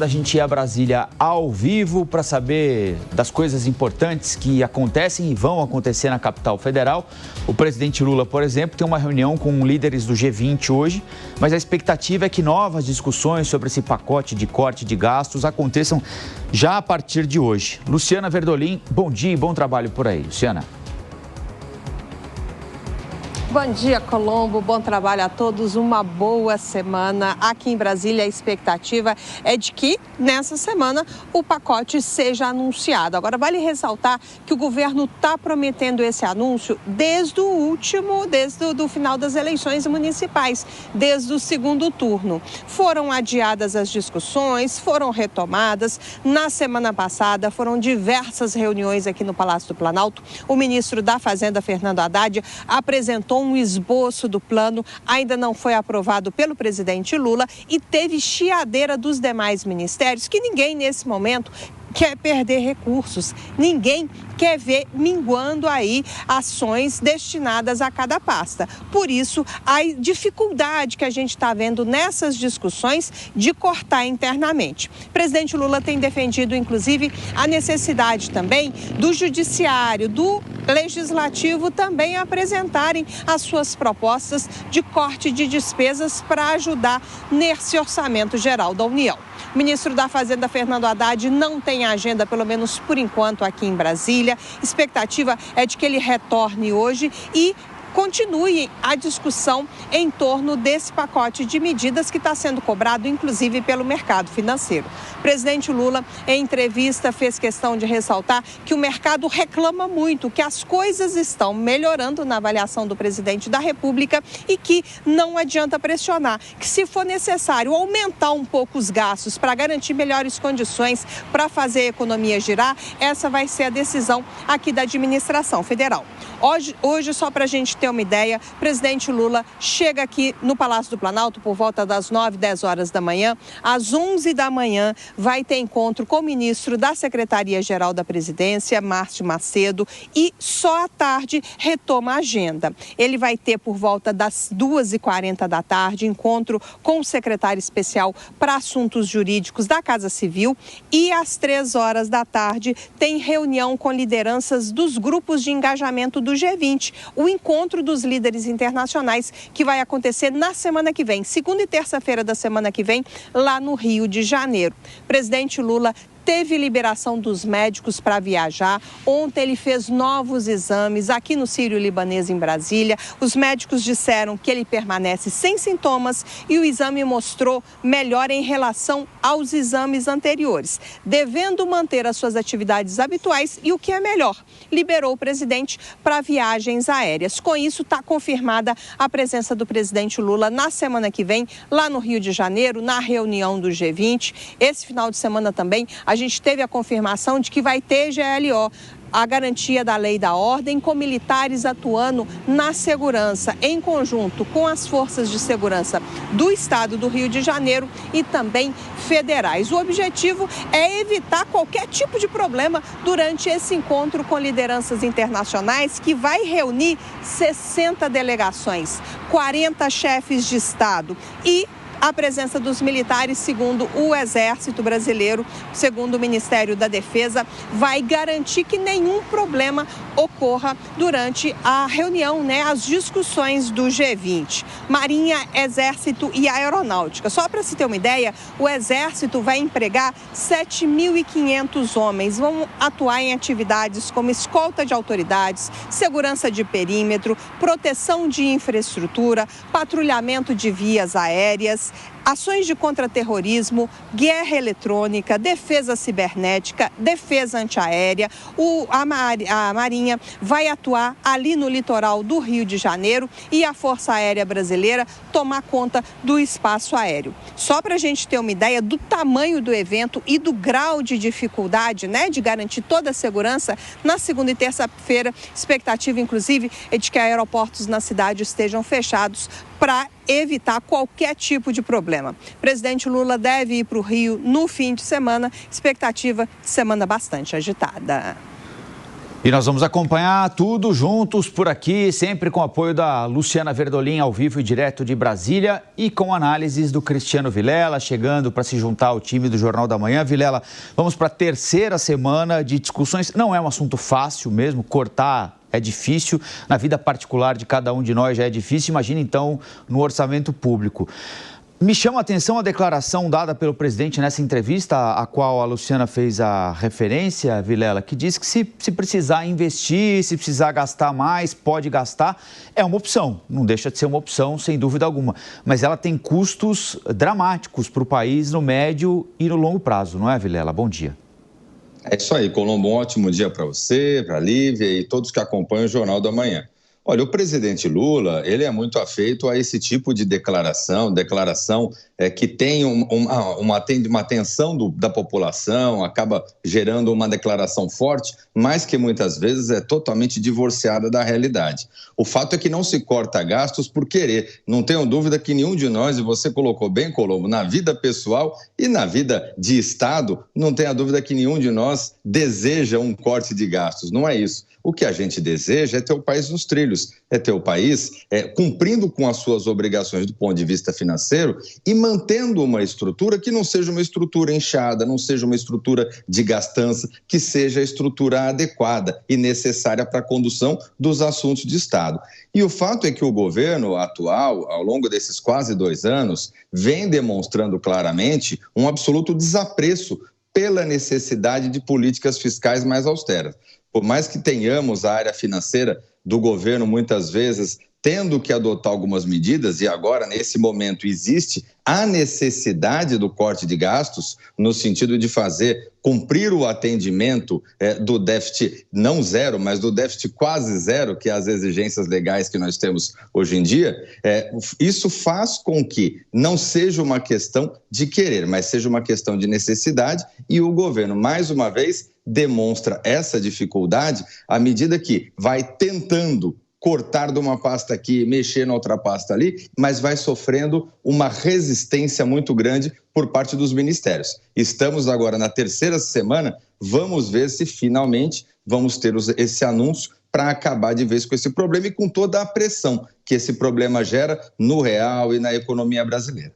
A gente ir a Brasília ao vivo para saber das coisas importantes que acontecem e vão acontecer na capital federal. O presidente Lula, por exemplo, tem uma reunião com líderes do G20 hoje, mas a expectativa é que novas discussões sobre esse pacote de corte de gastos aconteçam já a partir de hoje. Luciana Verdolim, bom dia e bom trabalho por aí. Luciana. Bom dia, Colombo. Bom trabalho a todos. Uma boa semana. Aqui em Brasília, a expectativa é de que, nessa semana, o pacote seja anunciado. Agora, vale ressaltar que o governo está prometendo esse anúncio desde o final das eleições municipais, desde o segundo turno. Foram adiadas as discussões, foram retomadas. Na semana passada, foram diversas reuniões aqui no Palácio do Planalto. O ministro da Fazenda, Fernando Haddad, apresentou um esboço do plano, ainda não foi aprovado pelo presidente Lula e teve chiadeira dos demais ministérios, que ninguém nesse momento quer perder recursos, ninguém quer ver minguando aí ações destinadas a cada pasta. Por isso, a dificuldade que a gente está vendo nessas discussões de cortar internamente. O presidente Lula tem defendido, inclusive, a necessidade também do judiciário, do legislativo também apresentarem as suas propostas de corte de despesas para ajudar nesse orçamento geral da União. O ministro da Fazenda, Fernando Haddad, não tem agenda, pelo menos por enquanto, aqui em Brasília. Expectativa é de que ele retorne hoje e continue a discussão em torno desse pacote de medidas que está sendo cobrado, inclusive, pelo mercado financeiro. O presidente Lula, em entrevista, fez questão de ressaltar que o mercado reclama muito, que as coisas estão melhorando na avaliação do presidente da República e que não adianta pressionar, que se for necessário aumentar um pouco os gastos para garantir melhores condições para fazer a economia girar, essa vai ser a decisão aqui da administração federal. Hoje, só para a gente ter uma ideia, o presidente Lula chega aqui no Palácio do Planalto por volta das 9, 10 horas da manhã. Às 11 da manhã vai ter encontro com o ministro da Secretaria-Geral da Presidência, Márcio Macedo, e só à tarde retoma a agenda. Ele vai ter por volta das 2h40 da tarde encontro com o secretário especial para assuntos jurídicos da Casa Civil e às 3 horas da tarde tem reunião com lideranças dos grupos de engajamento do G20, o encontro dos líderes internacionais que vai acontecer na semana que vem, segunda e terça-feira da semana que vem, lá no Rio de Janeiro. O presidente Lula teve liberação dos médicos para viajar. Ontem ele fez novos exames aqui no Sírio-Libanês, em Brasília. Os médicos disseram que ele permanece sem sintomas e o exame mostrou melhora em relação aos exames anteriores, devendo manter as suas atividades habituais e, o que é melhor, liberou o presidente para viagens aéreas. Com isso, está confirmada a presença do presidente Lula na semana que vem, lá no Rio de Janeiro, na reunião do G20. Esse final de semana também, a gente teve a confirmação de que vai ter GLO, a garantia da lei e da ordem, com militares atuando na segurança, em conjunto com as forças de segurança do estado do Rio de Janeiro e também federais. O objetivo é evitar qualquer tipo de problema durante esse encontro com lideranças internacionais, que vai reunir 60 delegações, 40 chefes de estado e a presença dos militares, segundo o Exército Brasileiro, segundo o Ministério da Defesa, vai garantir que nenhum problema ocorra durante a reunião, as discussões do G20. Marinha, Exército e Aeronáutica. Só para se ter uma ideia, o Exército vai empregar 7.500 homens. Vão atuar em atividades como escolta de autoridades, segurança de perímetro, proteção de infraestrutura, patrulhamento de vias aéreas, ações de contra-terrorismo, guerra eletrônica, defesa cibernética, defesa antiaérea. A Marinha vai atuar ali no litoral do Rio de Janeiro e a Força Aérea Brasileira tomar conta do espaço aéreo. Só para a gente ter uma ideia do tamanho do evento e do grau de dificuldade, de garantir toda a segurança, na segunda e terça-feira, expectativa, inclusive, é de que aeroportos na cidade estejam fechados para evitar qualquer tipo de problema. O presidente Lula deve ir para o Rio no fim de semana, expectativa de semana bastante agitada. E nós vamos acompanhar tudo juntos por aqui, sempre com o apoio da Luciana Verdolim, ao vivo e direto de Brasília, e com análises do Cristiano Vilela, chegando para se juntar ao time do Jornal da Manhã. Vilela, vamos para a terceira semana de discussões. Não é um assunto fácil mesmo, cortar é difícil, na vida particular de cada um de nós já é difícil, imagina então no orçamento público. Me chama a atenção a declaração dada pelo presidente nessa entrevista, a qual a Luciana fez a referência, Vilela, que diz que se precisar investir, se precisar gastar mais, pode gastar, é uma opção. Não deixa de ser uma opção, sem dúvida alguma. Mas ela tem custos dramáticos para o país no médio e no longo prazo, não é, Vilela? Bom dia. É isso aí, Colombo. Um ótimo dia para você, para a Lívia e todos que acompanham o Jornal da Manhã. Olha, o presidente Lula, ele é muito afeito a esse tipo de declaração que tem uma atenção da população, acaba gerando uma declaração forte, mas que muitas vezes é totalmente divorciada da realidade. O fato é que não se corta gastos por querer. Não tenho dúvida que nenhum de nós, e você colocou bem, Colombo, na vida pessoal e na vida de Estado, não tenha dúvida que nenhum de nós deseja um corte de gastos. Não é isso. O que a gente deseja é ter o país nos trilhos, é ter o país cumprindo com as suas obrigações do ponto de vista financeiro e mantendo uma estrutura que não seja uma estrutura inchada, não seja uma estrutura de gastança, que seja a estrutura adequada e necessária para a condução dos assuntos de Estado. E o fato é que o governo atual, ao longo desses quase 2 anos, vem demonstrando claramente um absoluto desapreço pela necessidade de políticas fiscais mais austeras. Por mais que tenhamos a área financeira do governo, muitas vezes, tendo que adotar algumas medidas, e agora, nesse momento, existe a necessidade do corte de gastos, no sentido de cumprir o atendimento do déficit, não zero, mas do déficit quase zero, que é as exigências legais que nós temos hoje em dia, isso faz com que não seja uma questão de querer, mas seja uma questão de necessidade, e o governo, mais uma vez, demonstra essa dificuldade à medida que vai tentando cortar de uma pasta aqui, mexer na outra pasta ali, mas vai sofrendo uma resistência muito grande por parte dos ministérios. Estamos agora na terceira semana, vamos ver se finalmente vamos ter esse anúncio para acabar de vez com esse problema e com toda a pressão que esse problema gera no real e na economia brasileira.